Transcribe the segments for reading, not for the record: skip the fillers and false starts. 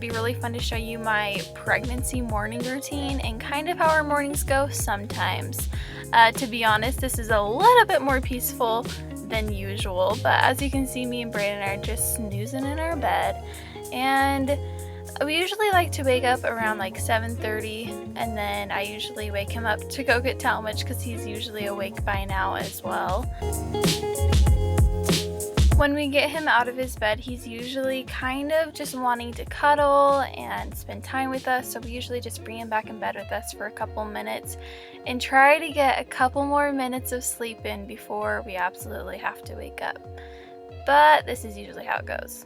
be really fun to show you my pregnancy morning routine and kind of how our mornings go sometimes. To be honest, this is a little bit more peaceful than usual, but as you can see, me and Braden are just snoozing in our bed, and we usually like to wake up around like 7:30, and then I usually wake him up to go get Talmage because he's usually awake by now as well. When we get him out of his bed, he's usually kind of just wanting to cuddle and spend time with us, so we usually just bring him back in bed with us for a couple minutes and try to get a couple more minutes of sleep in before we absolutely have to wake up. But this is usually how it goes.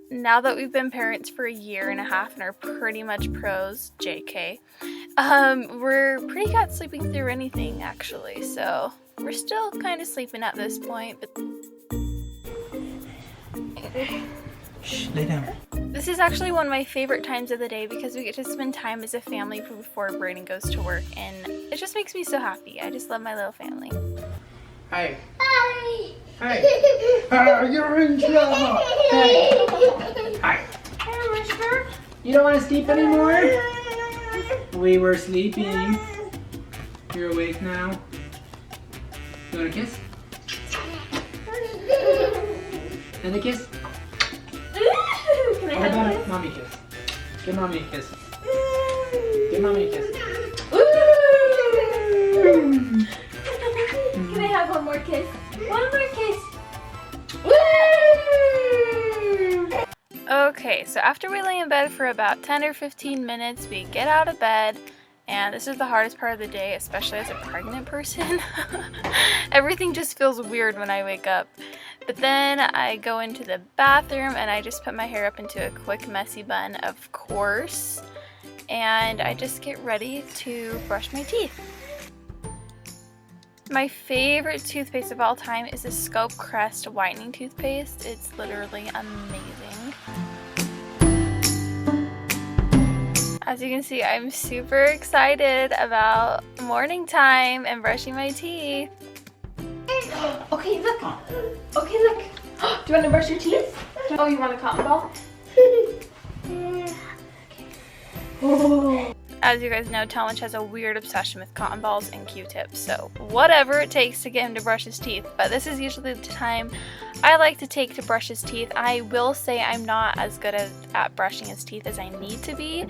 Now that we've been parents for 1.5 years and are pretty much pros, JK, we're pretty good at sleeping through anything actually, so we're still kind of sleeping at this point. But shh, lay down. This is actually one of my favorite times of the day because we get to spend time as a family before Braden goes to work, and it just makes me so happy. I just love my little family. Hi. Hi. Hi. You're in trouble. Hi. Hi. Hi, Whisper. You don't want to sleep anymore? We were sleeping. You're awake now. You want a kiss? And a kiss? How about a mommy kiss? Give mommy a kiss. Give mommy a kiss. Can I have one more kiss? One more kiss. Okay, so after we lay in bed for about 10 or 15 minutes, we get out of bed, and this is the hardest part of the day, especially as a pregnant person. Everything just feels weird when I wake up. But then I go into the bathroom and I just put my hair up into a quick messy bun, of course, and I just get ready to brush my teeth. My favorite toothpaste of all time is the Scope Crest whitening toothpaste. It's literally amazing. As you can see, I'm super excited about morning time and brushing my teeth. Okay, look. Okay, look. Do you want to brush your teeth? Oh, you want a cotton ball? Oh. As you guys know, Talmage has a weird obsession with cotton balls and Q-tips, so whatever it takes to get him to brush his teeth. But this is usually the time I like to take to brush his teeth. I will say I'm not as good at brushing his teeth as I need to be.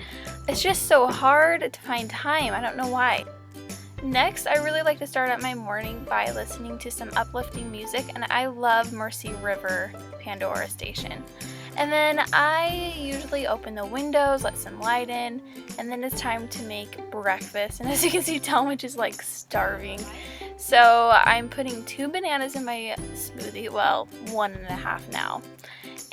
It's just so hard to find time. I don't know why. Next, I really like to start out my morning by listening to some uplifting music, and I love Mercy River Pandora Station. And then I usually open the windows, let some light in, and then it's time to make breakfast. And as you can see, Talmage is like starving. So I'm putting 2 bananas in my smoothie, well, 1.5 now.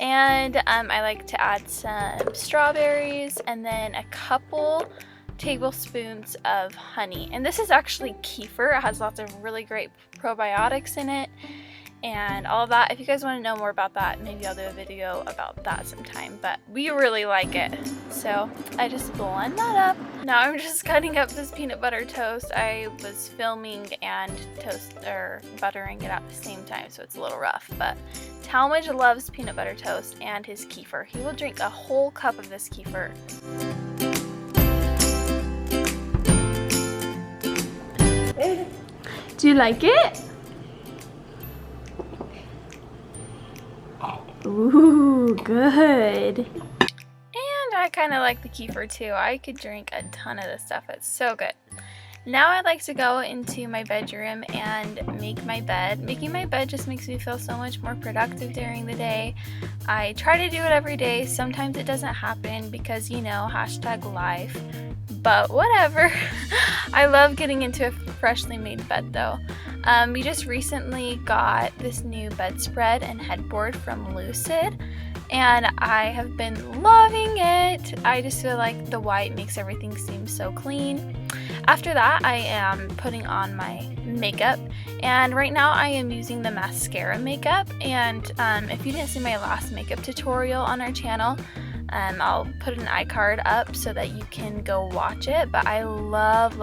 And I like to add some strawberries and then a couple tablespoons of honey. And this is actually kefir. It has lots of really great probiotics in it and all of that. If you guys want to know more about that, maybe I'll do a video about that sometime, but we really like it. So I just blend that up. Now I'm just cutting up this peanut butter toast. I was filming and buttering it at the same time, so it's a little rough, but Talmage loves peanut butter toast and his kefir. He will drink a whole cup of this kefir. Do you like it? Ooh, good. And I kind of like the kefir too. I could drink a ton of this stuff. It's so good. Now I like to go into my bedroom and make my bed. Making my bed just makes me feel so much more productive during the day. I try to do it every day. Sometimes it doesn't happen because, you know, #life. But whatever. I love getting into a freshly made bed though. We just recently got this new bedspread and headboard from Lucid, and I have been loving it. I just feel like the white makes everything seem so clean. After that, I am putting on my makeup, and right now I am using the mascara makeup. And if you didn't see my last makeup tutorial on our channel, I'll put an iCard up so that you can go watch it. But I love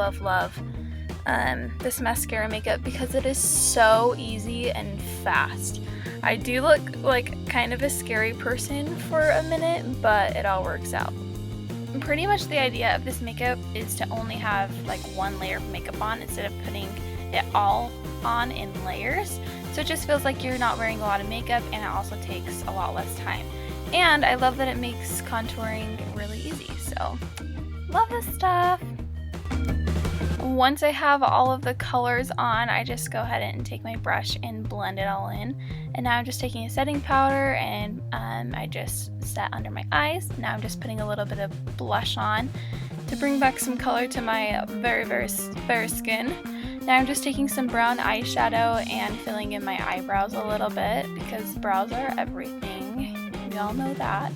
this mascara makeup because it is so easy and fast. I do look like kind of a scary person for a minute, but it all works out. Pretty much the idea of this makeup is to only have like one layer of makeup on instead of putting it all on in layers. So it just feels like you're not wearing a lot of makeup, and it also takes a lot less time. And I love that it makes contouring really easy, so love this stuff. Once I have all of the colors on, I just go ahead and take my brush and blend it all in. And now I'm just taking a setting powder and I just set under my eyes. Now I'm just putting a little bit of blush on to bring back some color to my very, very fair skin. Now I'm just taking some brown eyeshadow and filling in my eyebrows a little bit because brows are everything. We all know that.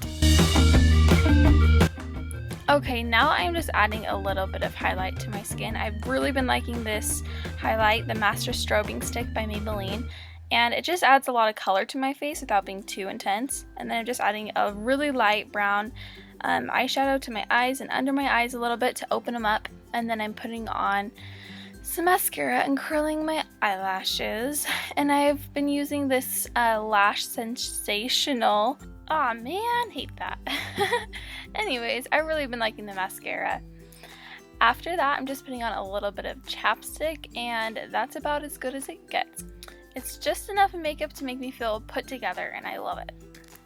Okay, now I'm just adding a little bit of highlight to my skin. I've really been liking this highlight, the Master Strobing Stick by Maybelline, and it just adds a lot of color to my face without being too intense. And then I'm just adding a really light brown eyeshadow to my eyes and under my eyes a little bit to open them up. And then I'm putting on some mascara and curling my eyelashes. And I've been using this Lash Sensational. Aw man, hate that. Anyways, I've really been liking the mascara. After that, I'm just putting on a little bit of chapstick, and that's about as good as it gets. It's just enough makeup to make me feel put together, and I love it.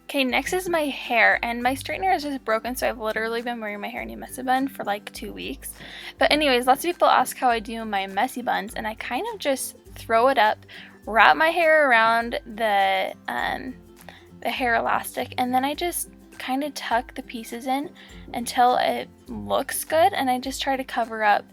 Okay, next is my hair, and my straightener is just broken, so I've literally been wearing my hair in a messy bun for like 2 weeks. But anyways, lots of people ask how I do my messy buns, and I kind of just throw it up, wrap my hair around the hair elastic, and then I just kind of tuck the pieces in until it looks good, and I just try to cover up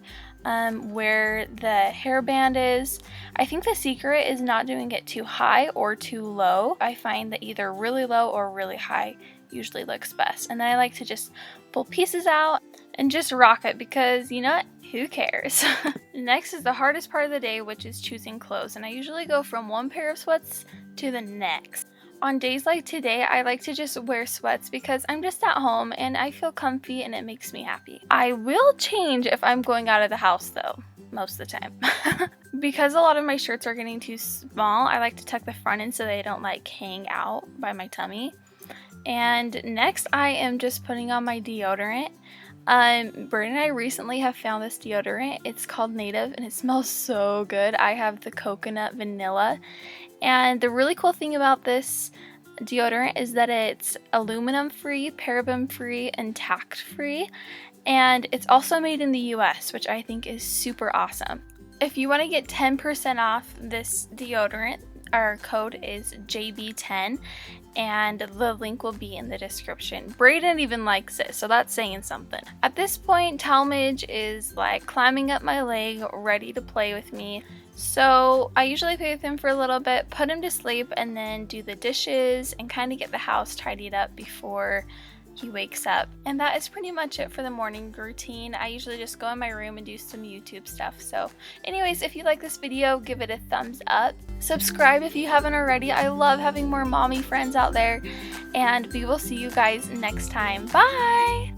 where the hairband is. I think the secret is not doing it too high or too low. I find that either really low or really high usually looks best, and then I like to just pull pieces out and just rock it because, you know what, who cares? Next is the hardest part of the day, which is choosing clothes, and I usually go from one pair of sweats to the next. On days like today, I like to just wear sweats because I'm just at home and I feel comfy and it makes me happy. I will change if I'm going out of the house though, most of the time. Because a lot of my shirts are getting too small, I like to tuck the front in so they don't like hang out by my tummy. And next I am just putting on my deodorant. Braden and I recently have found this deodorant. It's called Native and it smells so good. I have the coconut vanilla. And the really cool thing about this deodorant is that it's aluminum free, paraben free, and tact free. And it's also made in the US, which I think is super awesome. If you want to get 10% off this deodorant, our code is JB10 and the link will be in the description. Braden even likes it, so that's saying something. At this point, Talmage is like climbing up my leg, ready to play with me. So I usually play with him for a little bit, put him to sleep, and then do the dishes and kind of get the house tidied up before he wakes up. And that is pretty much it for the morning routine. I usually just go in my room and do some YouTube stuff. So anyways, if you like this video, give it a thumbs up. Subscribe if you haven't already. I love having more mommy friends out there. And we will see you guys next time. Bye!